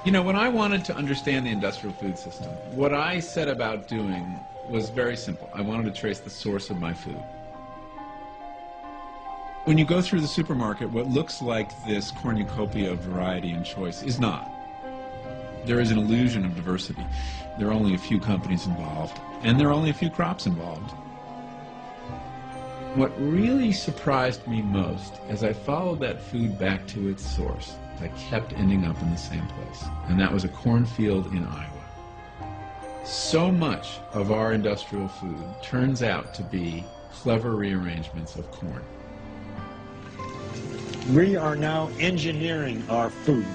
You know, when I wanted to understand the industrial food system, what I set about doing was very simple. I wanted to trace the source of my food. When you go through the supermarket, what looks like this cornucopia of variety and choice is not. There is an illusion of diversity. There are only a few companies involved, and there are only a few crops involved. What really surprised me most, as I followed that food back to its source, I kept ending up in the same place, and that was a cornfield in Iowa. So much of our industrial food turns out to be clever rearrangements of corn. We are now engineering our food.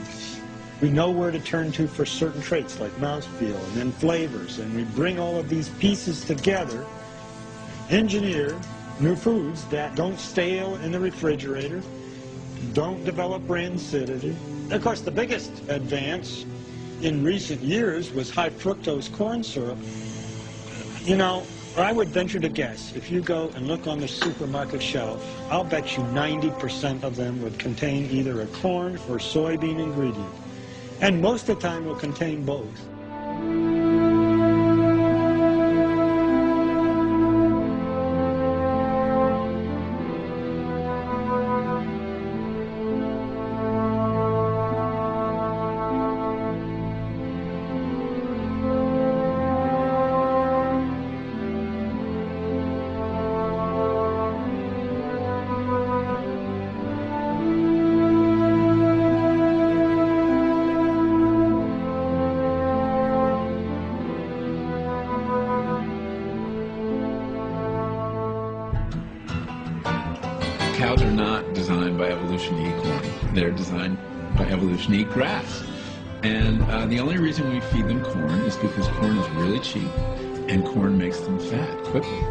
We know where to turn to for certain traits like mouthfeel and then flavors, and we bring all of these pieces together, engineer new foods that don't stale in the refrigerator, don't develop rancidity. Of course, the biggest advance in recent years was high fructose corn syrup. You know, I would venture to guess, if you go and look on the supermarket shelf, I'll bet you 90% of them would contain either a corn or soybean ingredient. And most of the time will contain both. Cows are not designed by evolution to eat corn. They're designed by evolution to eat grass. And the only reason we feed them corn is because corn is really cheap, and corn makes them fat quickly.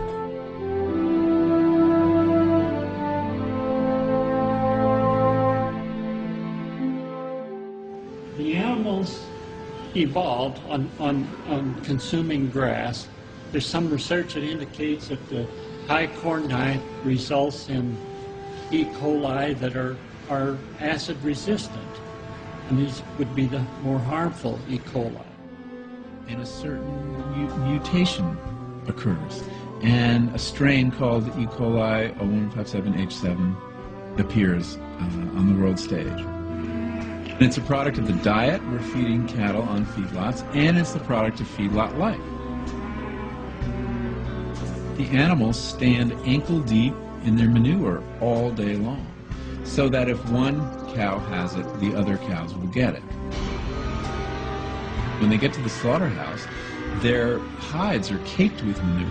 The animals evolved on consuming grass. There's some research that indicates that the high corn diet results in E. coli that are acid resistant, and these would be the more harmful E. coli. And a certain mutation occurs, and a strain called E. coli 0157H7 appears on the world stage. And it's a product of the diet we're feeding cattle on feedlots, and it's the product of feedlot life. The animals stand ankle deep in their manure all day long, so that if one cow has it, the other cows will get it. When they get to the slaughterhouse, their hides are caked with manure.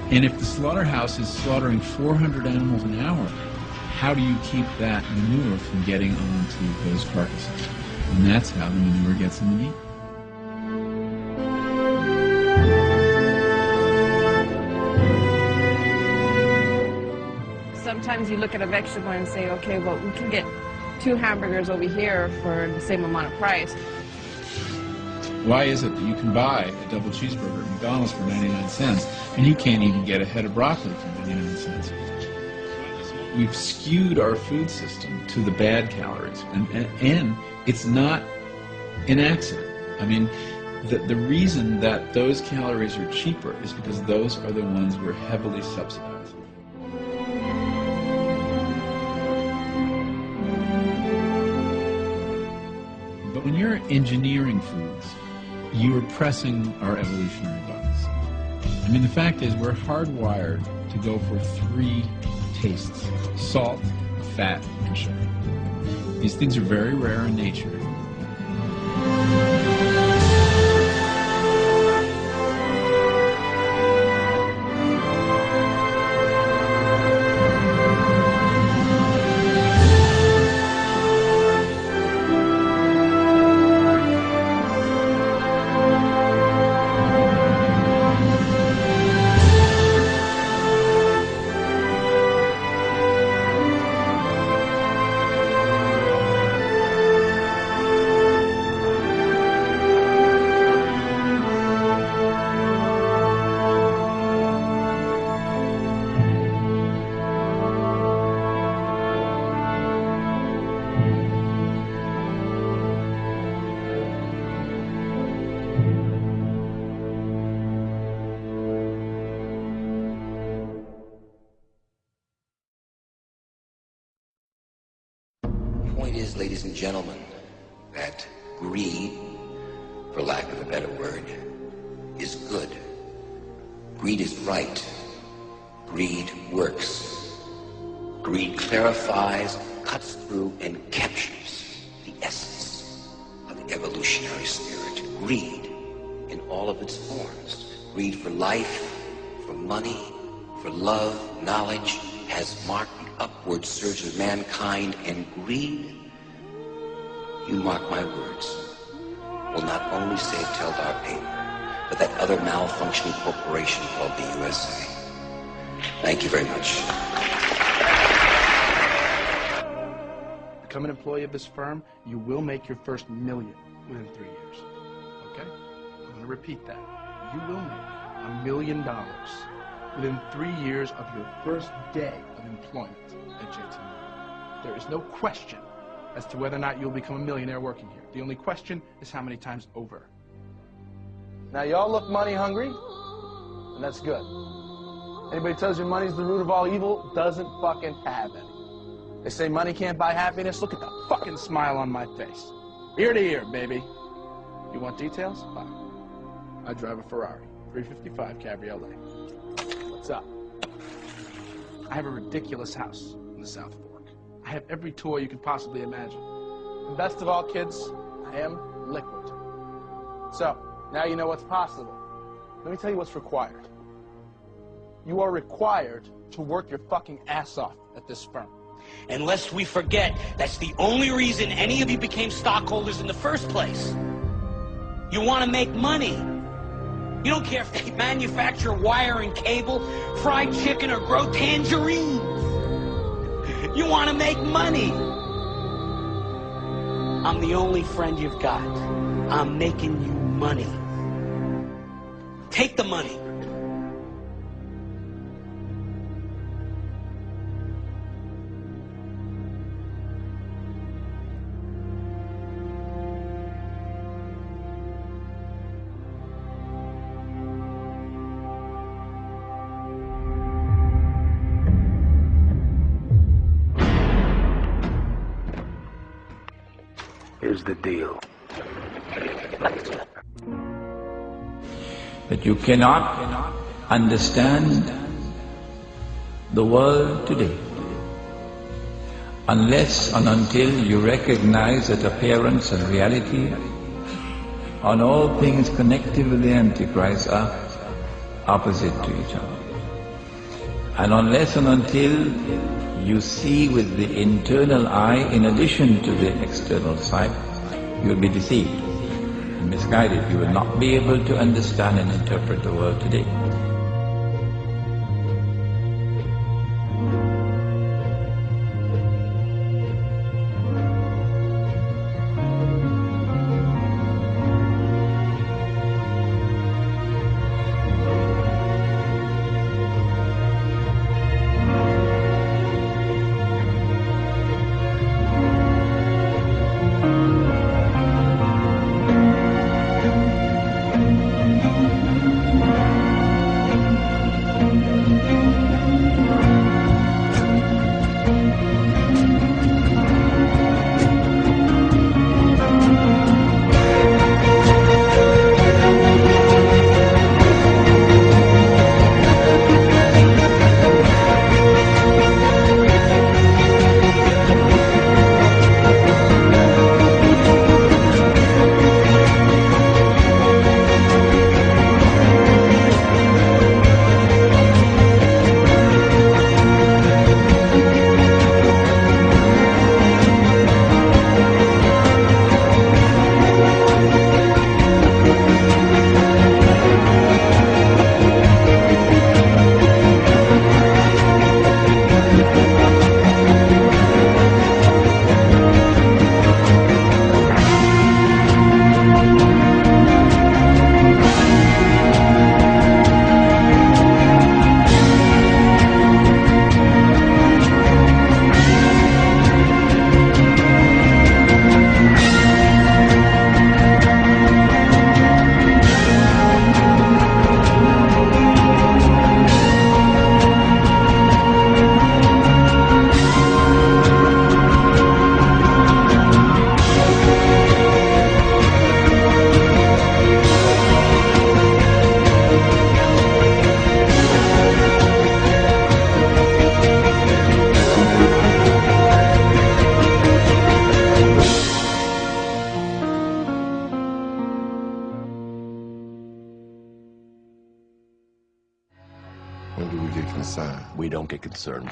And if the slaughterhouse is slaughtering 400 animals an hour, how do you keep that manure from getting onto those carcasses? And that's how the manure gets in the meat. Sometimes you look at a vegetable and say, okay, well, we can get 2 hamburgers over here for the same amount of price. Why is it that you can buy a double cheeseburger at McDonald's for 99 cents and you can't even get a head of broccoli for 99 cents? We've skewed our food system to the bad calories, and it's not an accident. I mean, the reason that those calories are cheaper is because those are the ones we're heavily subsidizing. But when you're engineering foods, you are pressing our evolutionary buttons. I mean, the fact is we're hardwired to go for 3 tastes: salt, fat, and sugar. These things are very rare in nature. it is, ladies and gentlemen, that greed, for lack of a better word, is good. Greed is right. Greed works. Greed clarifies, cuts through, and captures the essence of the evolutionary spirit. Greed in all of its forms. Greed for life, for money, for love, knowledge, has marked the upward surge of mankind, and greed, you mark my words, will not only save Teldar paper, but that other malfunctioning corporation called the USA. Thank you very much. Become an employee of this firm, you will make your first $1 million within 3 years. Okay? I'm going to repeat that. You will make $1 million within 3 years of your first day of employment at JT. There is no question as to whether or not you'll become a millionaire working here. The only question is how many times over. Now, y'all look money hungry, and that's good. Anybody tells you money's the root of all evil doesn't fucking have any. They say money can't buy happiness. Look at the fucking smile on my face. Ear to ear, baby. You want details? Fine. I drive a Ferrari, 355 Cabriolet. What's up? I have a ridiculous house in the South Fork. I have every toy you could possibly imagine. And best of all, kids, I am liquid. So, now you know what's possible. Let me tell you what's required. You are required to work your fucking ass off at this firm. And lest we forget, that's the only reason any of you became stockholders in the first place. You want to make money. You don't care if they manufacture wire and cable, fried chicken, or grow tangerines. You want to make money. I'm the only friend you've got. I'm making you money. Take the money. Here's the deal. That you cannot understand the world today unless and until you recognize that appearance and reality and all things connected with the Antichrist are opposite to each other. And unless and until you see with the internal eye in addition to the external sight, you will be deceived and misguided. You will not be able to understand and interpret the world today. we don't get concerned.